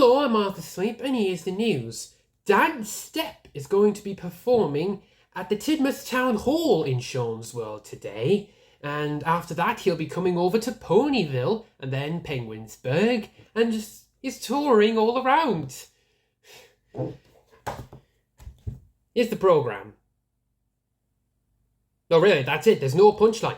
Hello, I'm Arthur Sleep, and here's the news. Dan Stepp is going to be performing at the Tidmouth Town Hall in Sean's World today, and after that he'll be coming over to Ponyville, and then Penguinsburg, and just he's touring all around. Here's the programme. No, really, that's it. There's no punchline.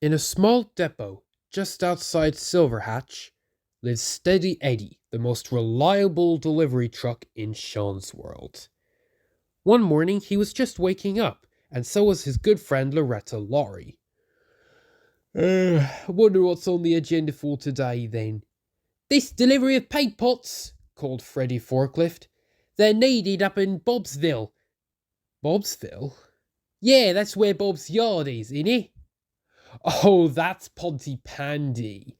In a small depot just outside Silverhatch lives Steady Eddie, the most reliable delivery truck in Sean's World. One morning he was just waking up, and so was his good friend Loretta Laurie. Wonder what's on the agenda for today then. This delivery of paint pots, called Freddie Forklift. They're needed up in Bobsville. Bobsville? Yeah, that's where Bob's yard is, innit? Oh, that's Pontypandy.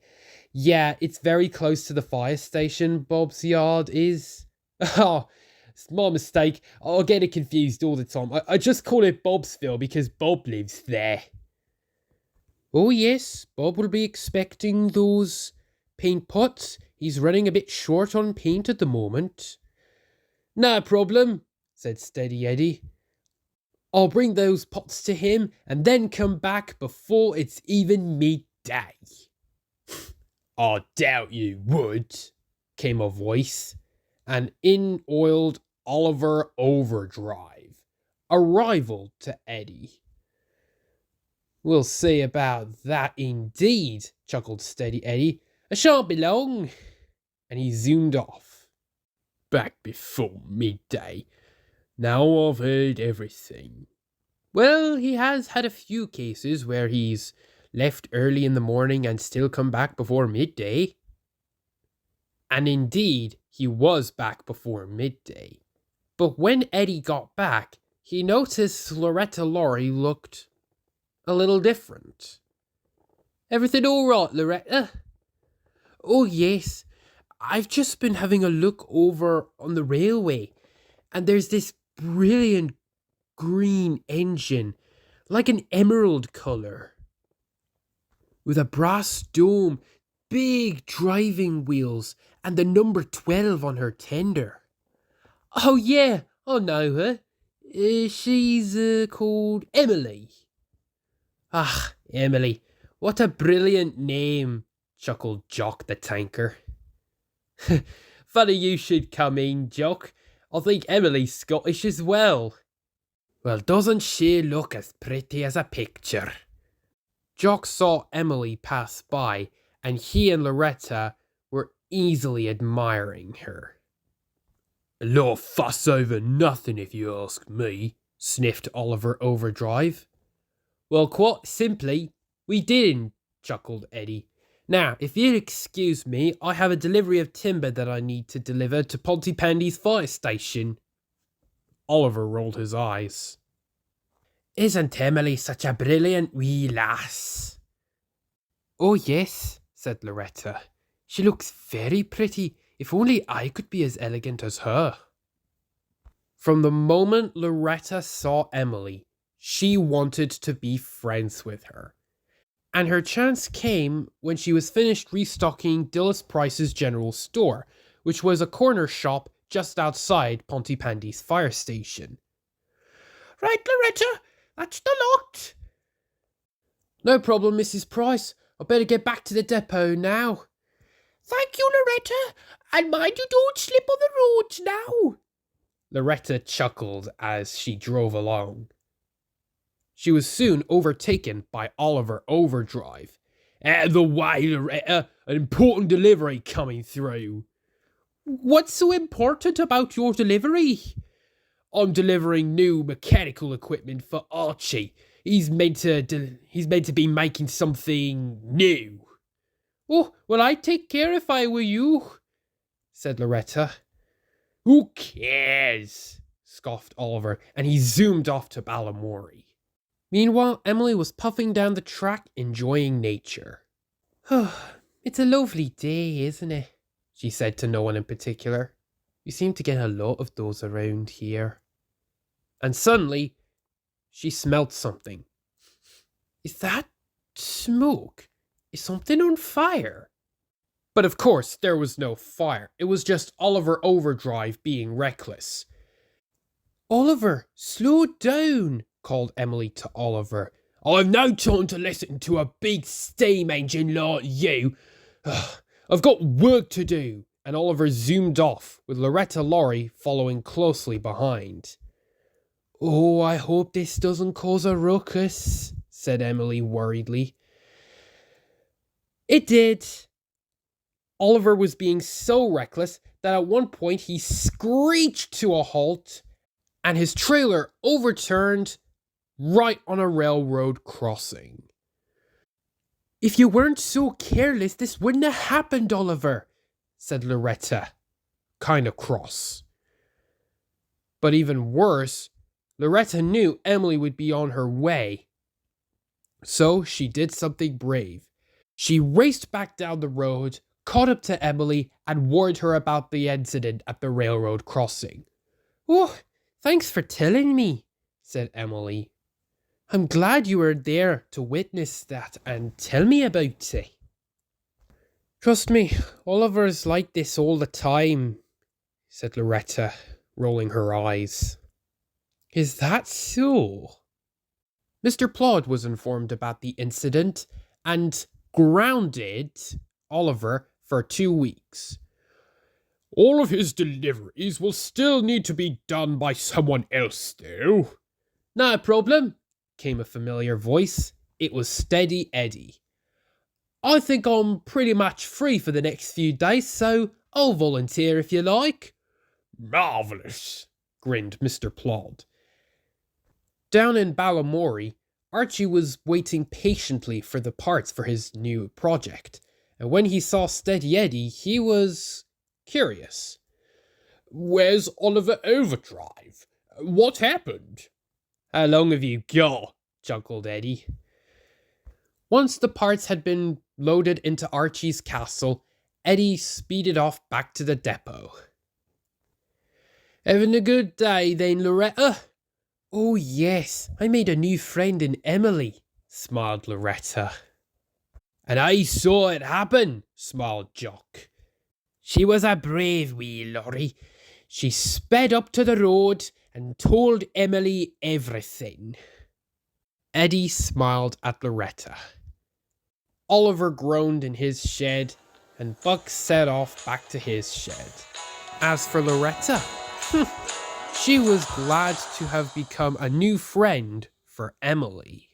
Yeah, it's very close to the fire station, Bob's yard is. Oh, it's my mistake. I'll get it confused all the time. I just call it Bobsville because Bob lives there. Oh yes, Bob will be expecting those paint pots. He's running a bit short on paint at the moment. No problem, said Steady Eddie. I'll bring those pots to him and then come back before it's even midday. I doubt you would, came a voice, and in oiled Oliver Overdrive, a rival to Eddie. We'll see about that indeed, chuckled Steady Eddie. I shan't be long. And he zoomed off. Back before midday. Now I've heard everything. Well, he has had a few cases where he's left early in the morning and still come back before midday. And indeed, he was back before midday. But when Eddie got back, he noticed Loretta Laurie looked a little different. Everything all right, Loretta? Oh, yes. I've just been having a look over on the railway, and there's this brilliant green engine, like an emerald colour, with a brass dome, big driving wheels, and the number 12 on her tender. Oh yeah, I know her. She's called Emily. Ah, Emily, what a brilliant name, chuckled Jock the tanker. Funny you should come in, Jock. I think Emily's Scottish as well. Well, doesn't she look as pretty as a picture? Jock saw Emily pass by, and he and Loretta were easily admiring her. A lot of fuss over nothing, if you ask me, sniffed Oliver Overdrive. Well, quite simply, we didn't, chuckled Eddie. Now, if you'll excuse me, I have a delivery of timber that I need to deliver to Pontypandy's fire station. Oliver rolled his eyes. Isn't Emily such a brilliant wee lass? Oh yes, said Loretta. She looks very pretty. If only I could be as elegant as her. From the moment Loretta saw Emily, she wanted to be friends with her. And her chance came when she was finished restocking Dillis Price's general store, which was a corner shop just outside Pontypandy's fire station. Right, Loretta, that's the lot. No problem, Mrs. Price. I'd better get back to the depot now. Thank you, Loretta, and mind you don't slip on the roads now. Loretta chuckled as she drove along. She was soon overtaken by Oliver Overdrive. Out of the way, Loretta, an important delivery coming through. What's so important about your delivery? I'm delivering new mechanical equipment for Archie. He's meant to be making something new. Oh, well, I'd take care if I were you, said Loretta. Who cares? Scoffed Oliver, and he zoomed off to Balamory. Meanwhile, Emily was puffing down the track, enjoying nature. It's a lovely day, isn't it? She said to no one in particular. You seem to get a lot of those around here. And suddenly, she smelled something. Is that smoke? Is something on fire? But of course, there was no fire. It was just Oliver Overdrive being reckless. Oliver, slow down, called Emily to Oliver. I've no time to listen to a big steam engine like you. I've got work to do. And Oliver zoomed off, with Loretta Lorry following closely behind. Oh, I hope this doesn't cause a ruckus, said Emily worriedly. It did. Oliver was being so reckless that at one point he screeched to a halt and his trailer overturned right on a railroad crossing. If you weren't so careless, this wouldn't have happened, Oliver, said Loretta, kind of cross. But even worse, Loretta knew Emily would be on her way. So she did something brave. She raced back down the road, caught up to Emily, and warned her about the incident at the railroad crossing. Oh, thanks for telling me, said Emily. I'm glad you were there to witness that and tell me about it. Trust me, Oliver's like this all the time, said Loretta, rolling her eyes. Is that so? Mr. Plod was informed about the incident and grounded Oliver for 2 weeks. All of his deliveries will still need to be done by someone else, though. No problem, came a familiar voice. It was Steady Eddie. I think I'm pretty much free for the next few days, so I'll volunteer if you like. Marvellous, grinned Mr. Plod. Down in Balamory, Archie was waiting patiently for the parts for his new project, and when he saw Steady Eddie, he was curious. Where's Oliver Overdrive? What happened? How long have you got? Chuckled Eddie. Once the parts had been loaded into Archie's castle, Eddie speeded off back to the depot. Having a good day then, Loretta? Oh yes, I made a new friend in Emily, smiled Loretta. And I saw it happen, smiled Jock. She was a brave wee Lorry. She sped up to the road and told Emily everything. Eddie smiled at Loretta. Oliver groaned in his shed, and Buck set off back to his shed. As for Loretta, she was glad to have become a new friend for Emily.